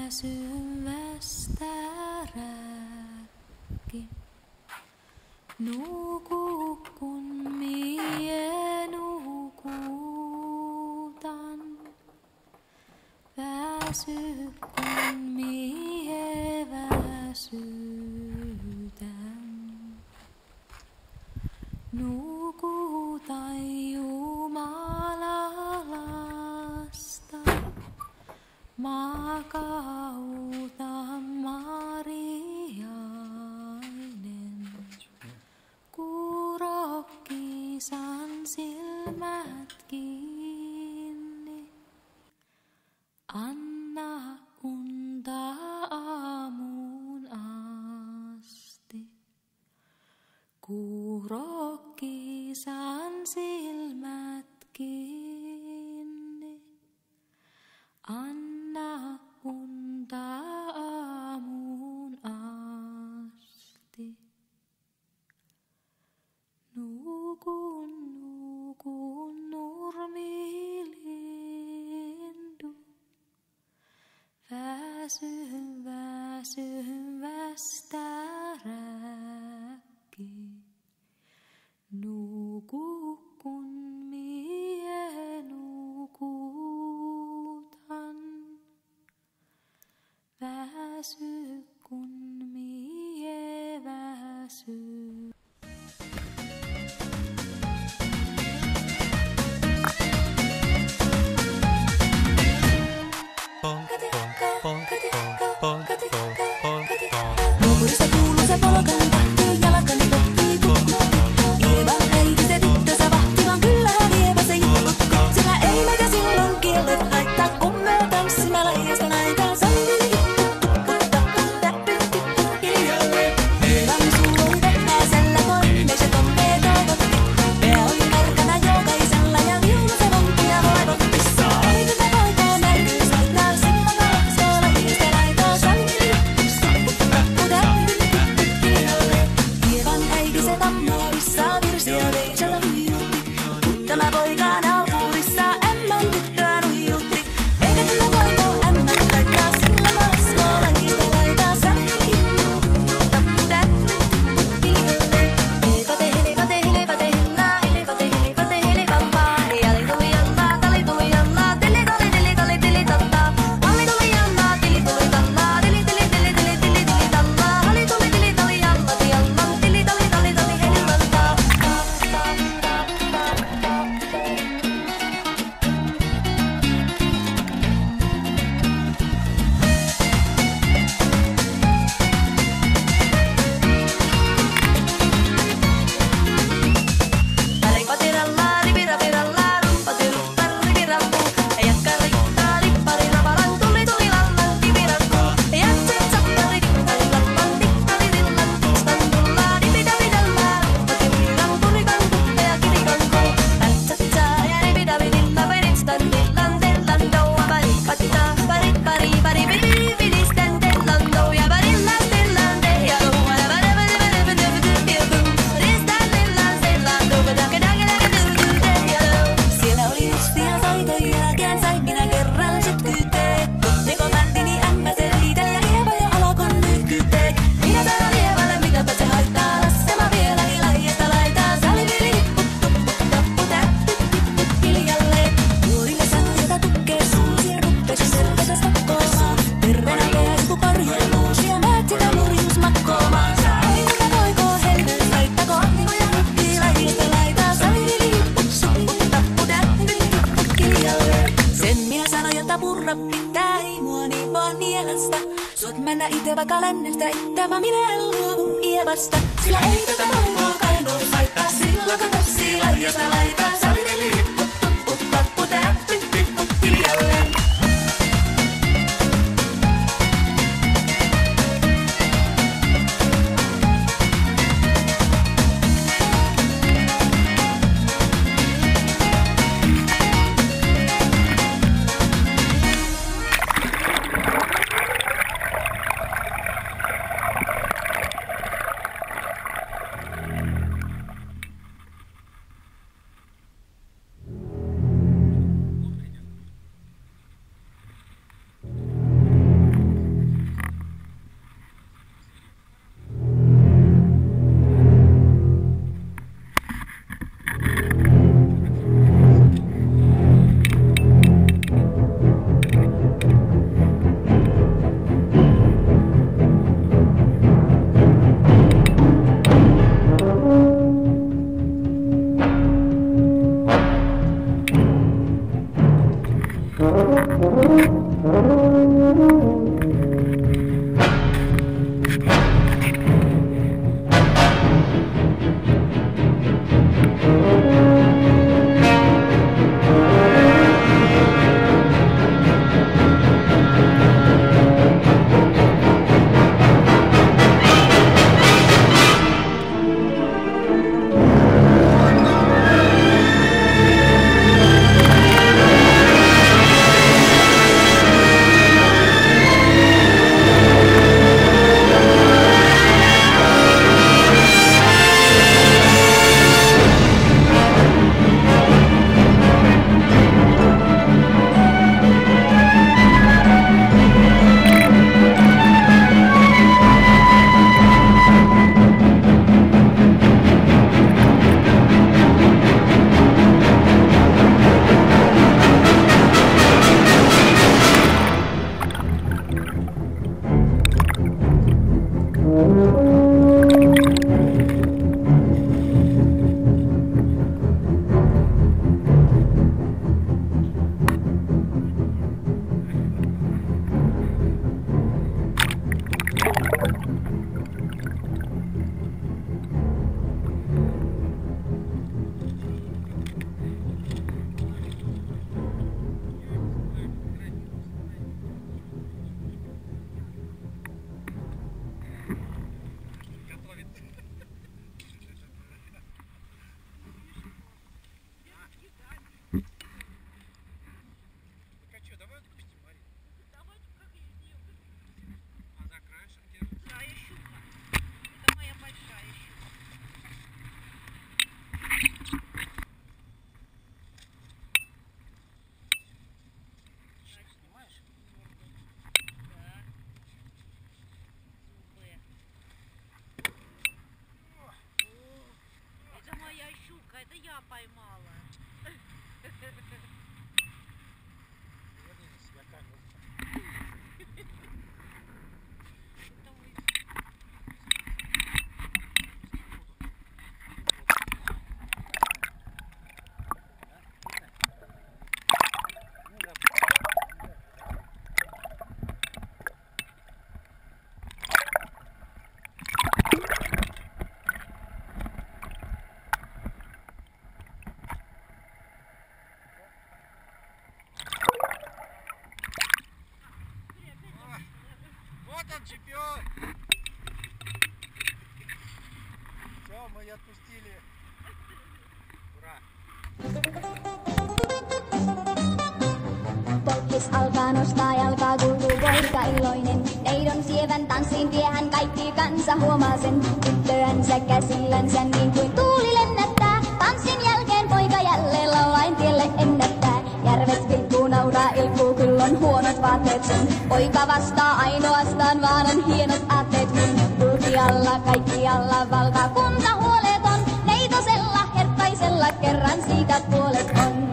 väsyvästä räkki. Nuku kun mie nukutan. Väsy kun mie väsytän. Nukutan Jumalalasta. Makauta Mariainen, kurokkisan silmät kiinni. Anna unta aamuun asti, kurokkisan silmät kiinni. Anna unta aamuun asti. Nukun, nukun nurmilindu. Väsyn, väsyn västäräkki. Nuku kun mie nukutan. Väsy kun mie väsy. Nukurista kuuluu se polkan tahti, jalkani pohtii tukku. Ievan äiti se tyttönsä vahti, vaan kyllähän Ieva se jutukko. Sillä ei meitä silloin kiellet haittaa, kun me tanssimme laijasta näitä. там, чемпион! Все, мы ее отпустили. Ура! Polkis alkaa nostaa jalkaa, kuuluu poika iloinen. Neidon sievän tanssiin vie hän, kaikki kansa huomaa sen. Tyttöänsä käsillänsä niin kuin tuuli lennättää. Tanssin jälkeen poika jälleen laulain tielle ennättää. Järvet vilkkuu, nauraa, ilkuu, kyllä on huonot vaatteet sun. Poika vastaa ainoastaan, vaan on hienot aatteet mun. Kulkialla, kaikkialla, valtakunta huoleton. Neitosella, herttaisella, kerran siitä puolet on.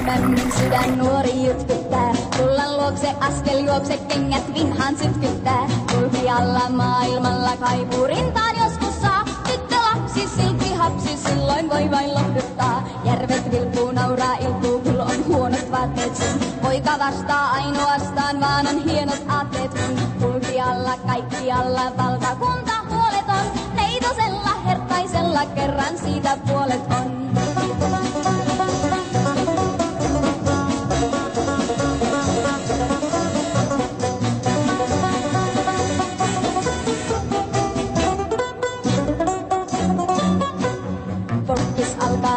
Lämmin sydän nuori jutkyttää. Tullan luokse askel juokse, kengät vinhaan sytkyttää. Kulkialla maailmalla kaipuu rintaan joskus saa. Tyttö lapsi, silkki hapsi, silloin voi vain lohduttaa. Järvet vilkuu, nauraa, ilkuu, kyllä on huonot vaatteet sun. Poika vastaa ainoastaan, vaan on hienot aatteet kun. Kulkialla, kaikkialla, valtakunta huoleton. Neitosella, herttaisella, kerran siitä puolet on.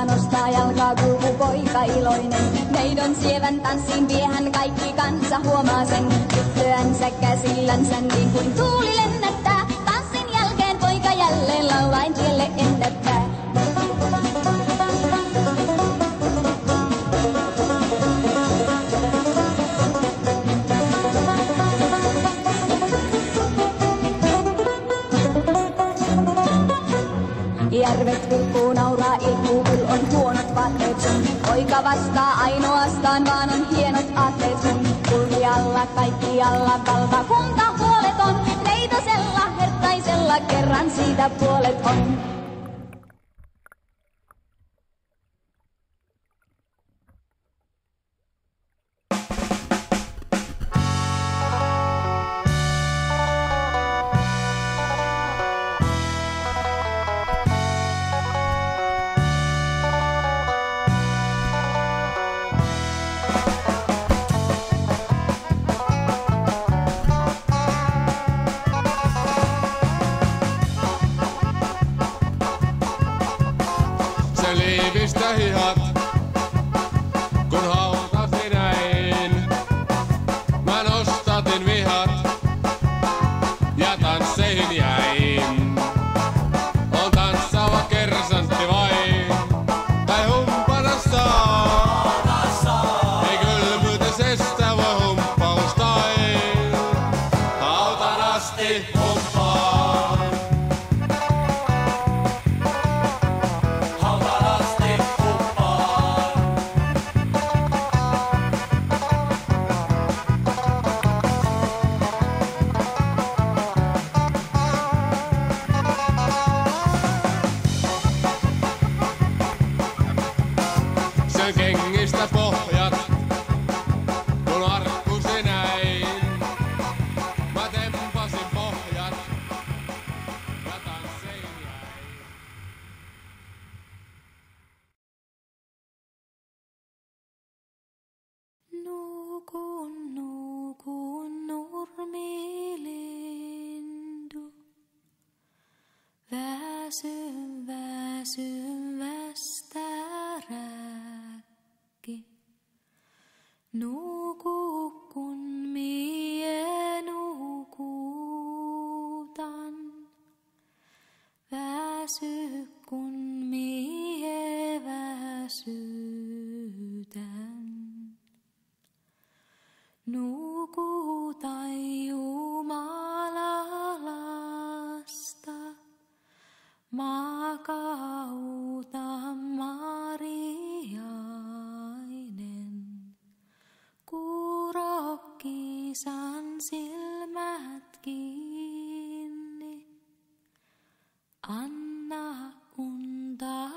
Nostaa jalkaa, kuuluu poika iloinen. Neidon sievän tanssiin vie hän, kaikki kansa huomaa sen. Tyttöänsä käsillänsä niin kuin tuuli lennättää. Tanssin jälkeen poika jälleen laulain tielle ennättää. Järvet vilkkuu, nauraa, ilkuu, kyllä on huonot vaatteet sun. Poika vastaa ainoastaan, vaan on hienot aatteet sun. Kulkialla, kaikkialla, valtakunta huoleton. Neitosella, herttaisella, kerran siitä puolet on. Liivistä hihat, kun hautasi näin. Mä nostatin vihat ja tansseihin jäin. On tanssava kersantti vai? Tai humppana saa? Ei kylmyytesestä voi humppaustain. Hautan asti humppaan. Kengistä pohjat, kun arkkusi näin. Mä tempasin pohjat ja tanssein jäin. Nukun, nukun, nurmilindu. Väsyn, väsyn, västäräkki. Nuku, kun mie nukutan. Väsy, kun mie väsytän. Nukutai Jumala lasta. Makauta Mariainen, kurokkisan silmät kiinni, anna unta.